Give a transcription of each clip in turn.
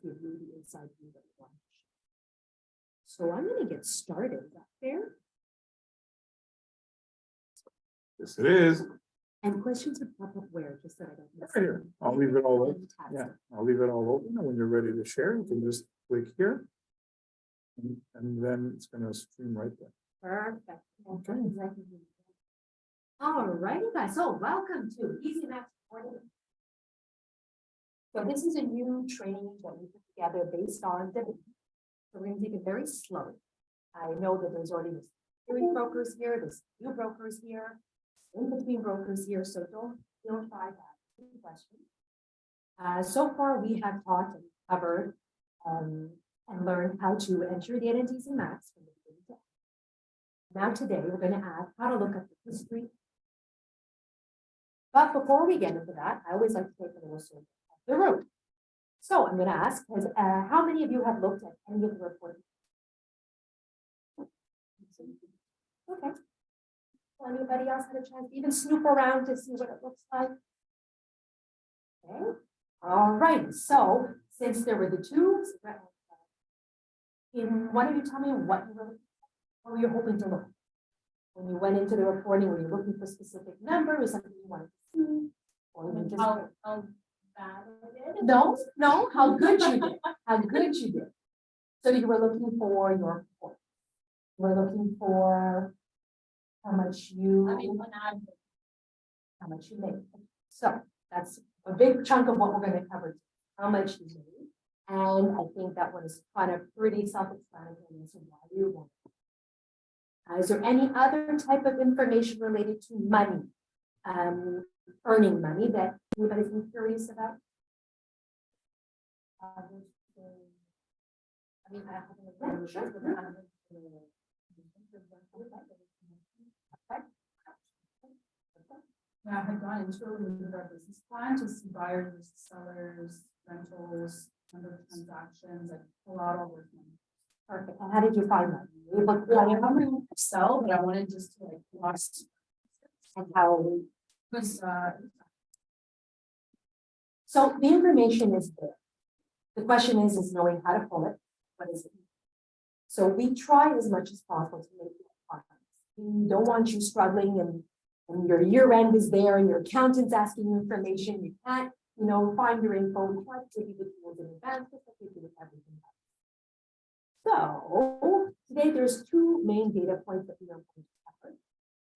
give you the inside view that we want to show. So I'm going to get started. Is that fair? Yes, it is. And questions would pop up where, just so I don't miss Right here. I'll leave it all open. Fantastic. Yeah, I'll leave it all open. And when you're ready to share, you can just click here. And then it's gonna stream right there. Perfect. Okay. All righty, guys. So welcome to Ezmax. So this is a new training that we put together based on the. So we're going to take it very slow. I know that there's already brokers here, there's new brokers here, in between brokers here, so don't try that. Any questions? So far we have taught and covered and learned how to enter the entities in Max from the beginning to end. Now today we're going to add how to look at the history. But before we get into that, I always like to take a little survey of the room. So I'm going to ask, how many of you have looked at any of the reports? Okay. Well, anybody else had a chance to even snoop around to see what it looks like? Okay. All right. So since there were the tubes, why don't you tell me what were you hoping to look? When you went into the reporting, were you looking for a specific number or something you wanted to see? Or you just How bad it is? no, how good you did. How good you did. So you were looking for your report. You were looking for how much you made. So that's a big chunk of what we're going to cover. How much you made. And I think that one is kind of pretty self-explanatory. So why you want it. Is there any other type of information related to money, earning money that anybody's been curious about? Yeah, I had gone into our business plan to see buyers, sellers, rentals, number of transactions, like a lot of work. Perfect. And how did you find that? Yeah, I have room to sell, but I wanted just to like watch And how? was So the information is there. The question is knowing how to pull it. What is it? So we try as much as possible to make it fun. We don't want you struggling and your year end is there and your accountant's asking you information. You can't, find your info. We try to give you the tools in advance just like we do with everything else. So today there's two main data points that we are going to cover.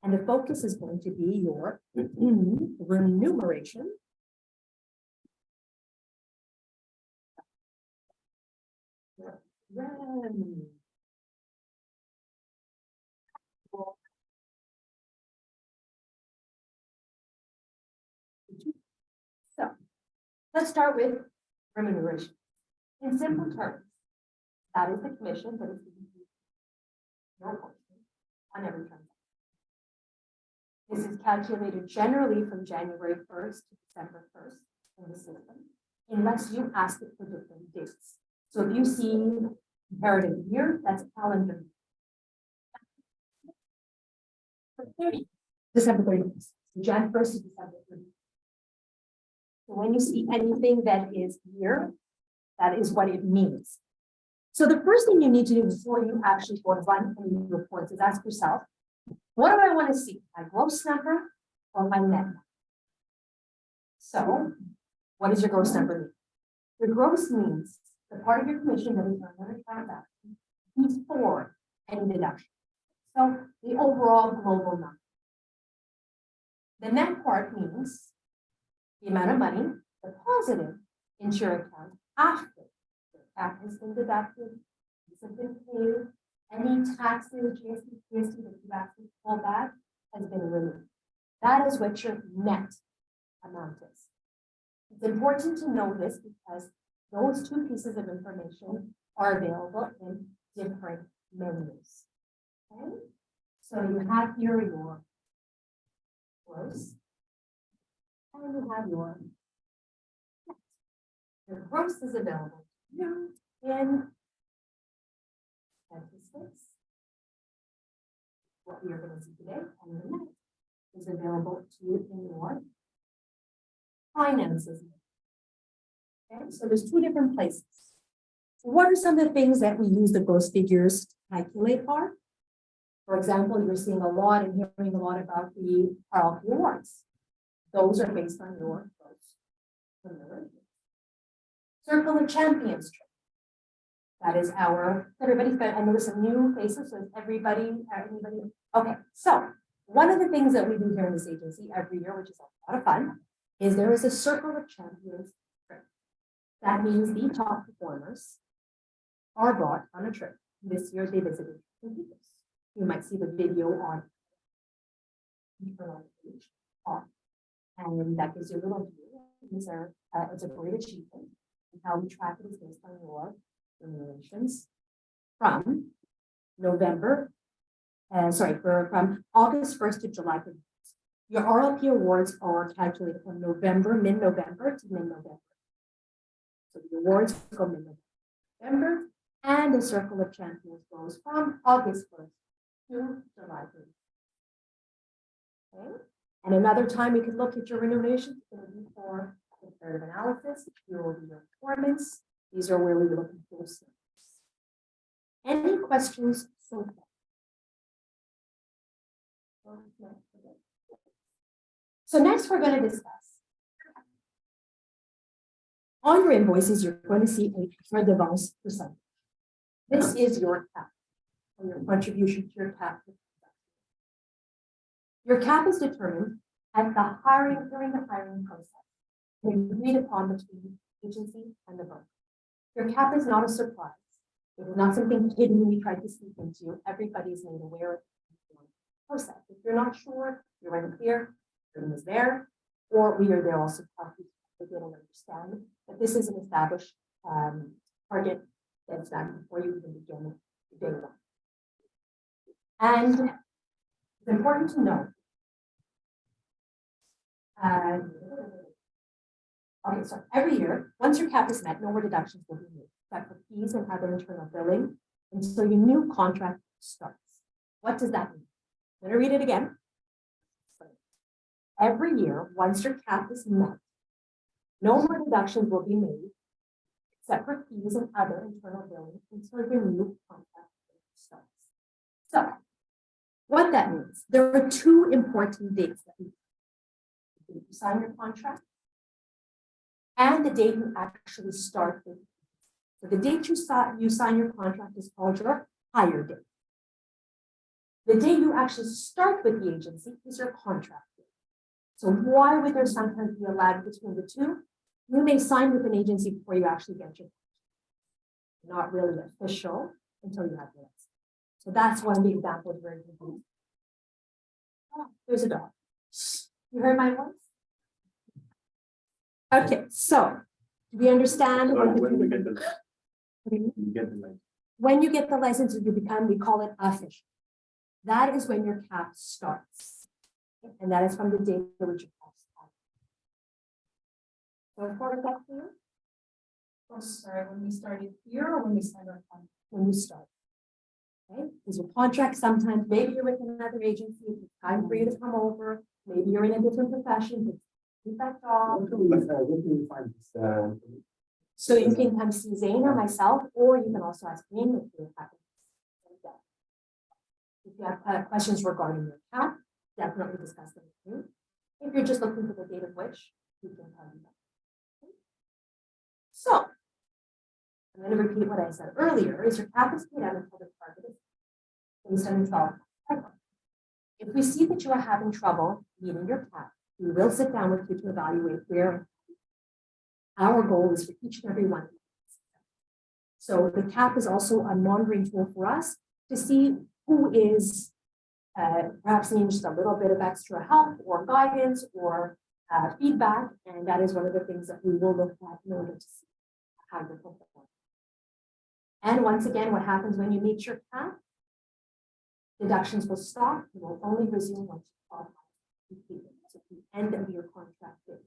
And the focus is going to be your remuneration. Revenue. So let's start with remuneration. In simple terms, that is the commission that is your portion on every transaction. This is calculated generally from January 1st to December 1st in the system, unless you ask it for different dates. So if you see comparative year, that's calendar. December 31st. Jan 1st to December 31st. So when you see anything that is year, that is what it means. So the first thing you need to do before you actually go to run any reports is ask yourself, what do I want to see? My gross number or my net number? So what does your gross number mean? Your gross means the part of your commission that is earned on a transaction before any deduction. So the overall global number. The net part means the amount of money deposited into your account after the tax has been deducted, it's been paid, any taxes, GST that you actually pull back has been removed. That is what your net amount is. It's important to know this because those two pieces of information are available in different menus. Okay? So you have here your gross, and you have your net. Your gross is available in statistics, what we are going to see today, and the net is available to you in your finances. Okay, so there's two different places. What are some of the things that we use the gross figures to calculate for? For example, you're seeing a lot and hearing a lot about the Royal awards. Those are based on your gross. Circle of Champions trip. That is everybody's got, I notice some new faces, so everybody. Okay, so one of the things that we do here in this agency every year, which is a lot of fun, is there is a Circle of Champions trip. That means the top performers are brought on a trip. This year they visited computers. You might see the video on page, and that gives you a little view. These are it's a great achievement, and how we track it is based on your remunerations from November, from August 1st to July 15th. Your RLP awards are calculated from mid-November to mid-November. So the awards go mid-November, and the Circle of Champions goes from August 1st to July 15th. Okay. And another time we can look at your remunerations for comparative analysis, your performance. These are where we look at those things. Any questions so far? So next we're going to discuss. On your invoices, you're going to see a redevance percentage. This is your cap, or your contribution to your cap. Your cap is determined at during the hiring process, and agreed upon between the agency and the broker. Your cap is not a surprise. It is not something hidden we tried to sneak into. Everybody's made aware of the process. If you're not sure, you're unclear, everything is there, or we are there also to help you understand that this is an established target that's done before you even begin the day one. And it's important to know. Okay, so every year, once your cap is met, no more deductions will be made, except for fees and other internal billing until your new contract starts. What does that mean? I'm going to read it again. Every year, once your cap is met, no more deductions will be made, except for fees and other internal billing until your new contract starts. So, what that means, there are two important dates that you sign your contract and the date you actually start with. So the date you sign your contract is called your hire date. The date you actually start with the agency is your contract date. So why would there sometimes be a lag between the two? You may sign with an agency before you actually get your contract. Not really official until you have your license. So that's one of the examples where you can. Oh, there's a dog. You heard my voice? Okay, so we understand When we get the license. When you get the license, we call it official. That is when your cap starts. And that is from the date at which your cap starts. So far, is that clear? Oh, sorry, when we started here or when we signed our contract? When you start. Okay, because your contract sometimes, maybe you're with another agency, it's time for you to come over, maybe you're in a different profession, but keep that job. So you can come see Zane or myself, or you can also ask me if you have. If you have questions regarding your cap, definitely discuss them with me. If you're just looking for the date of which, you can tell me that. Okay. So, I'm going to repeat what I said earlier, is your cap is paid out until the target is based on the 12 month. If we see that you are having trouble meeting your cap, we will sit down with you to evaluate where our goal is for each and every one. So the cap is also a monitoring tool for us to see who is perhaps needing just a little bit of extra help or guidance or feedback. And that is one of the things that we will look at in order to see how you're performing. And once again, what happens when you meet your cap? Deductions will stop. You will only resume once you qualify. So the end of your contract date.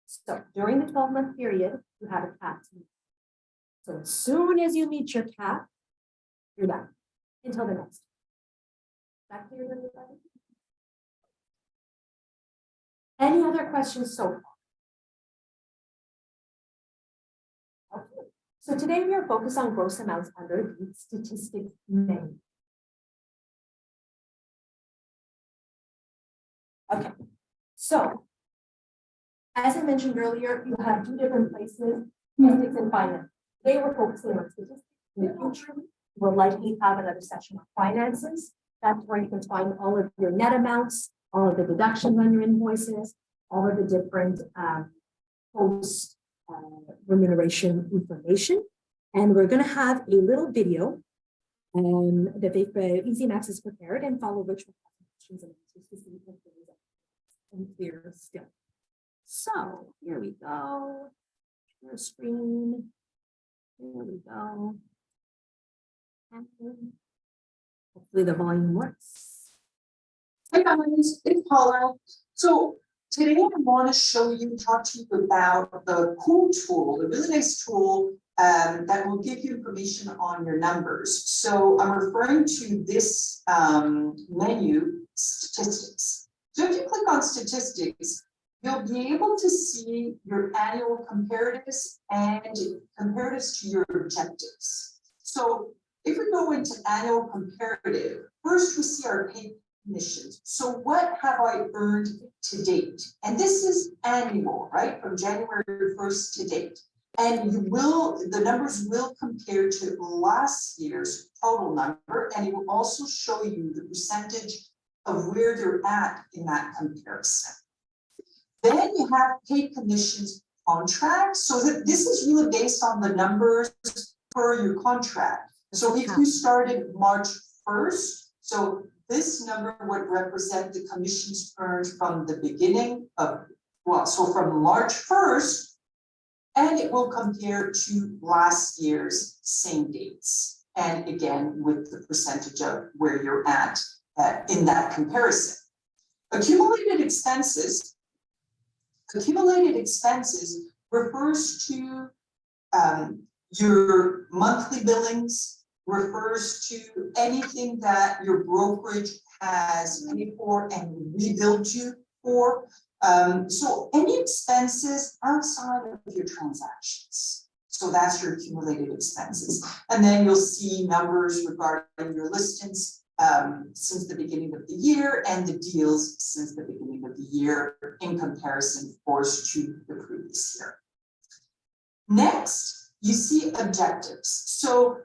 So during the 12-month period, you have a cap to meet. So as soon as you meet your cap, you're done until the next. Is that clear to everybody? Any other questions so far? So today we are focused on gross amounts under the statistics menu. Okay, so as I mentioned earlier, you have two different places, statistics and finance. Today we're focusing on statistics. In the future, we'll likely have another section on finances. That's where you can find all of your net amounts, all of the deductions on your invoices, all of the different post remuneration information. And we're going to have a little video that Ezmax has prepared and follow which questions and answers to see if there is anything clear still. So here we go. Share screen. Here we go. And hopefully the volume works. Hi guys, it's Paula. So today I want to talk to you about the cool tool, the really nice tool that will give you information on your numbers. So I'm referring to this menu, statistics. So if you click on statistics, you'll be able to see your annual comparatives and comparatives to your objectives. So if we go into annual comparative, first we see our paid commissions. So what have I earned to date? And this is annual, right? From January 1st to date. And the numbers will compare to last year's total number, and it will also show you the percentage of where you're at in that comparison. Then you have paid commissions contract. So this is really based on the numbers per your contract. So if you started March 1st, so this number would represent the commissions earned from the beginning of, so from March 1st, and it will compare to last year's same dates. And again, with the percentage of where you're at in that comparison. Accumulated expenses refers to your monthly billings, refers to anything that your brokerage has paid for and rebilled you for. So any expenses outside of your transactions. So that's your accumulated expenses. And then you'll see numbers regarding your listings since the beginning of the year and the deals since the beginning of the year in comparison, of course, to the previous year. Next, you see objectives. So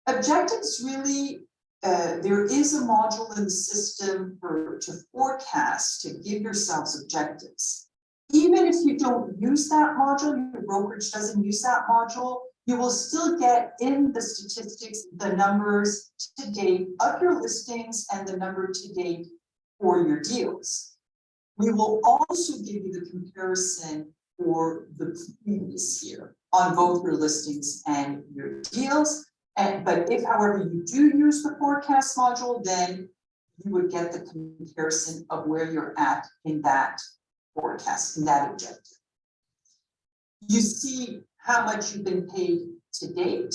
objectives really, there is a module in the system to forecast, to give yourselves objectives. Even if you don't use that module, your brokerage doesn't use that module, you will still get in the statistics the numbers to date of your listings and the number to date for your deals. We will also give you the comparison for the previous year on both your listings and your deals. But if, however, you do use the forecast module, then you would get the comparison of where you're at in that forecast, in that objective. You see how much you've been paid to date.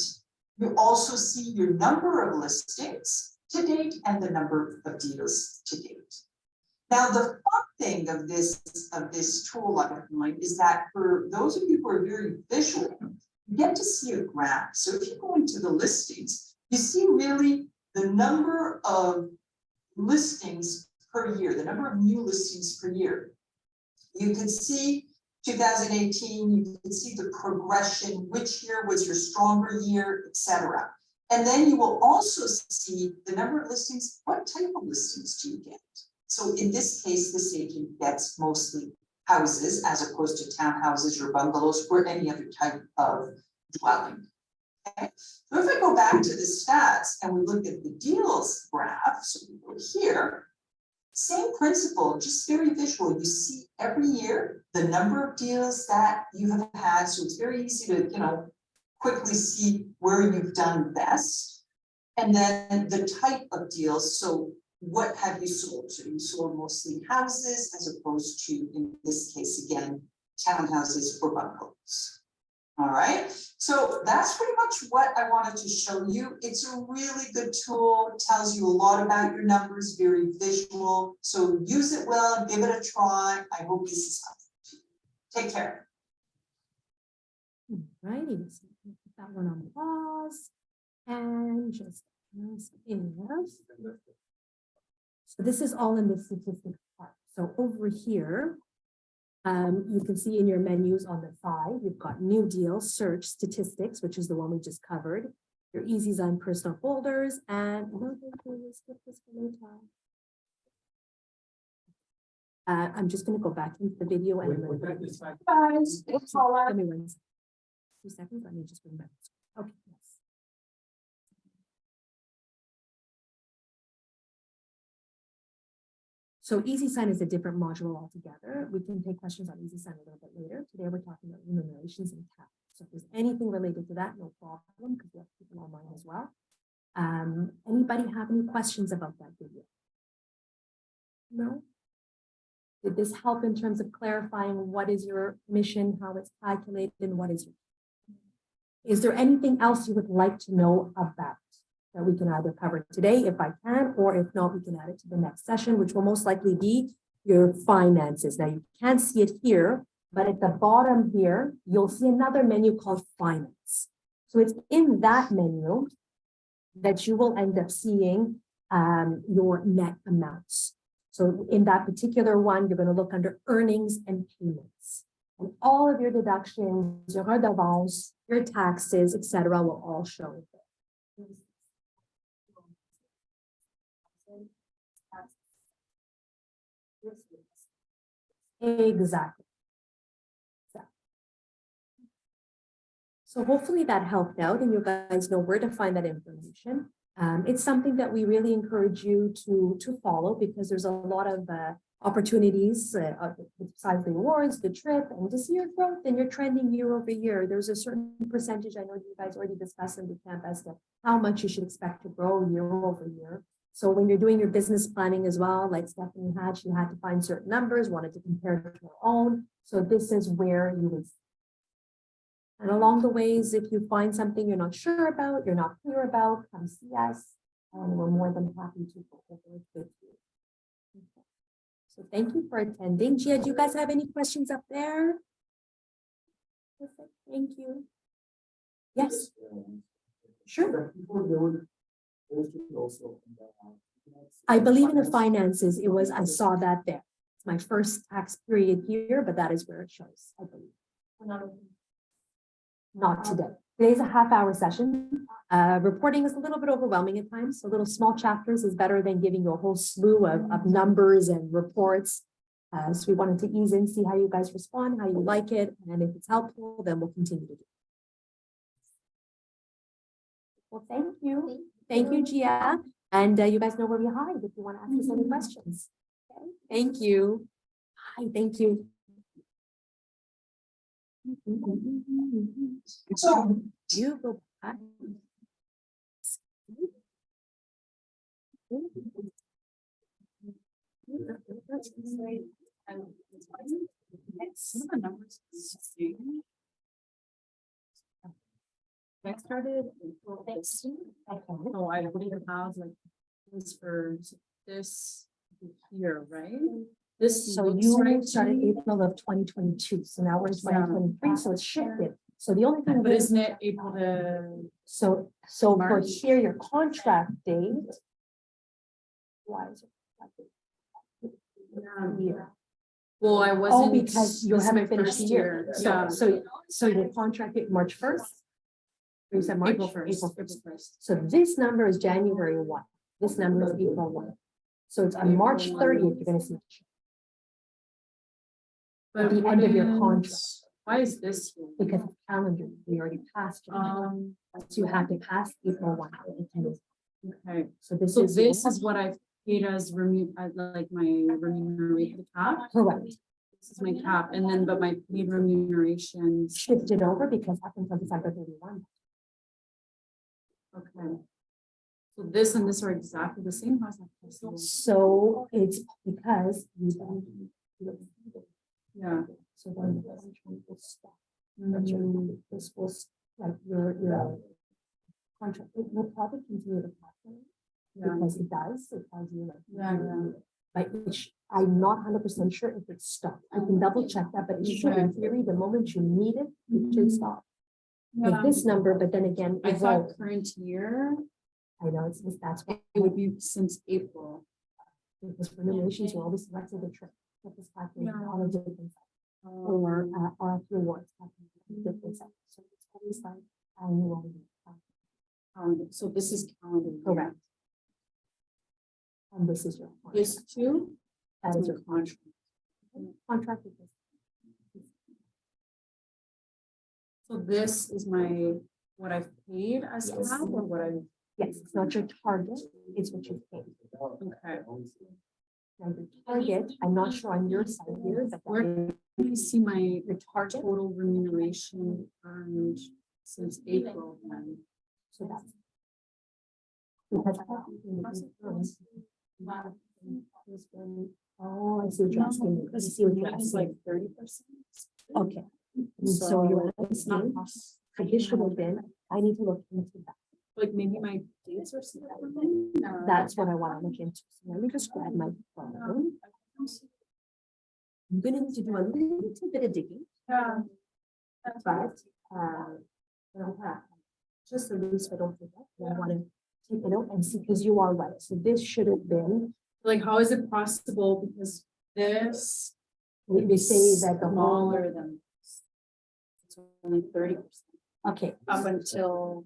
You also see your number of listings to date and the number of deals to date. Now, the fun thing of this tool, I find, is that for those of you who are very visual, you get to see a graph. So if you go into the listings, you see really the number of listings per year, the number of new listings per year. You can see 2018, you can see the progression, which year was your stronger year, etc. And then you will also see the number of listings, what type of listings do you get? So in this case, this agent gets mostly houses as opposed to townhouses or bungalows or any other type of dwelling. Okay. So if I go back to the stats and we look at the deals graph, so we go here, same principle, just very visual. You see every year the number of deals that you have had. So it's very easy to, quickly see where you've done best. And then the type of deals. So what have you sold? So you sold mostly houses as opposed to, in this case, again, townhouses or bungalows. All right, so that's pretty much what I wanted to show you. It's a really good tool, it tells you a lot about your numbers, very visual. So use it well, give it a try. I hope this is helpful. Take care. Righty, that one on pause and just so this is all in the statistics part. So over here, you can see in your menus on the side, you've got new deals, search, statistics, which is the one we just covered, your easy on personal folders, and I'm just going to go back into the video and I'm gonna- guys, it's all right. Give me 2 seconds. Let me just bring back. Okay. Yes. So Easy Sign is a different module altogether. We can take questions on Easy Sign a little bit later. Today we're talking about remunerations and tax. So if there's anything related to that, no problem, because we have people online as well. Anybody have any questions about that video? No? Did this help in terms of clarifying what is your mission, how it's calculated, and what is your... Is there anything else you would like to know about that we can either cover today, if I can, or if not, we can add it to the next session, which will most likely be your finances. Now, you can't see it here, but at the bottom here, you'll see another menu called finance. So it's in that menu that you will end up seeing your net amounts. So in that particular one, you're going to look under earnings and payments. And all of your deductions, your redevance, your taxes, etc., will all show there. Exactly. So hopefully that helped out and you guys know where to find that information. It's something that we really encourage you to follow because there's a lot of opportunities besides the awards, the trip, and to see your growth and your trending year over year. There's a certain percentage, I know you guys already discussed in the camp as to how much you should expect to grow year over year. So when you're doing your business planning as well, like Stephanie had, she had to find certain numbers, wanted to compare it to her own. So this is where you would. And along the ways, if you find something you're not sure about, you're not clear about, come see us, and we're more than happy to go over it with you. Okay. So thank you for attending. Gia, do you guys have any questions up there? Perfect. Thank you. Yes. Sure. I believe in the finances. It was, I saw that there. It's my first tax period here, but that is where it shows, I believe. Not today. Today's a half-hour session. Reporting is a little bit overwhelming at times. So little small chapters is better than giving you a whole slew of numbers and reports. So we wanted to ease in, see how you guys respond, how you like it. And if it's helpful, then we'll continue to do it. Well, thank you. Thank you, Gia. And you guys know where we hide if you want to ask us any questions. Okay. Thank you. Hi, thank you. So You go back. I started April 15th. So I believe it has like this for this here, right? This So looks you right to started me. April of 2022, so now we're in 2023, so it's shifted. So the only thing But is, isn't it April to? so for March? here, your contract date. Why is it? Year. Well, I Oh, wasn't. because you this is haven't my finished first the year. Yeah. So your contract date March 1st? You said March? April 1st. April 1st. So this number is January 1. This number is April 1. So it's on March 30th, you're gonna see. But At the end of your wouldn't- contract. Why is this? Because it's calendar, we already passed. it. So you have to pass April 1. Okay. So this So is. this is what I've paid as like my remuneration cap. Correct. This is my cap, and then, but my paid remuneration. Shifted over because up until December 31. Okay. So this and this are exactly the same. How's that possible? So it's because you. Yeah. So then the contract will stop. This will, like, your contract, it will probably continue to happen. Yeah. Because it does, it tells you like. Yeah. Like, I'm not 100% sure if it stopped. I can double check that, but it should, in theory, the moment you need it, it should stop. with this number, but then again, I it thought won't. current year, I know, that's what it would be since April. because remunerations are always selected the trip. This calculated Yeah. on a different side, or RFP awards. calculated on a different side. So it's always like annual. So this is calendar. year. Correct. And this is your. contract. This too, That is my your contract. contract with this. So this is my, what I've paid as Yes. staff or what I, Yes, it's not your target, it's what you pay. okay. Now your target, I'm not sure on your side here, but Where that can you see my is your target, total remuneration earned since April then? so that's. Because. Oh, I see what you're asking. I see what you're It's like asking. 30%. Okay. And so you're It's not asking, cost- traditional bin, I need to look into that. like maybe my dates or something. That's what I want to look into. So let me just grab my phone. I'm gonna need to do a little bit of digging, Yeah. but, just so at least I don't forget, I want to take it out and see, because you are right. So this should have been, Like, how is it possible? Because this they say that the whole, smaller than this. It's only 30% okay. up until,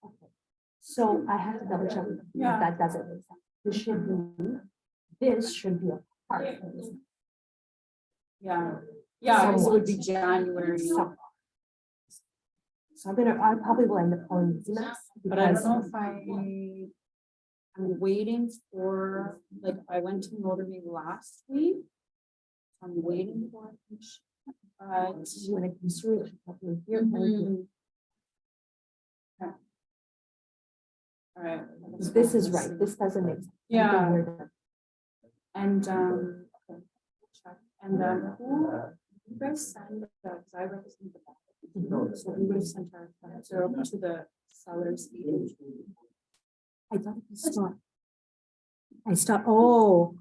Okay. So I have to double check. Yeah. That doesn't make sense. This should be a part of this. yeah, yeah, this would be January. So I probably will end up calling Ezmax. But I don't because- know if I'm waiting for, like, I went to notary last week. I'm waiting for it. But. When it comes through, it should probably here. Mhm. Okay. All right. This is right. This doesn't make sense. Yeah. Weird. And, okay, check. And then who you guys send the, because I represent the back. So we would have sent our, so to the sellers. agent. I thought it was stopped. I stopped, oh.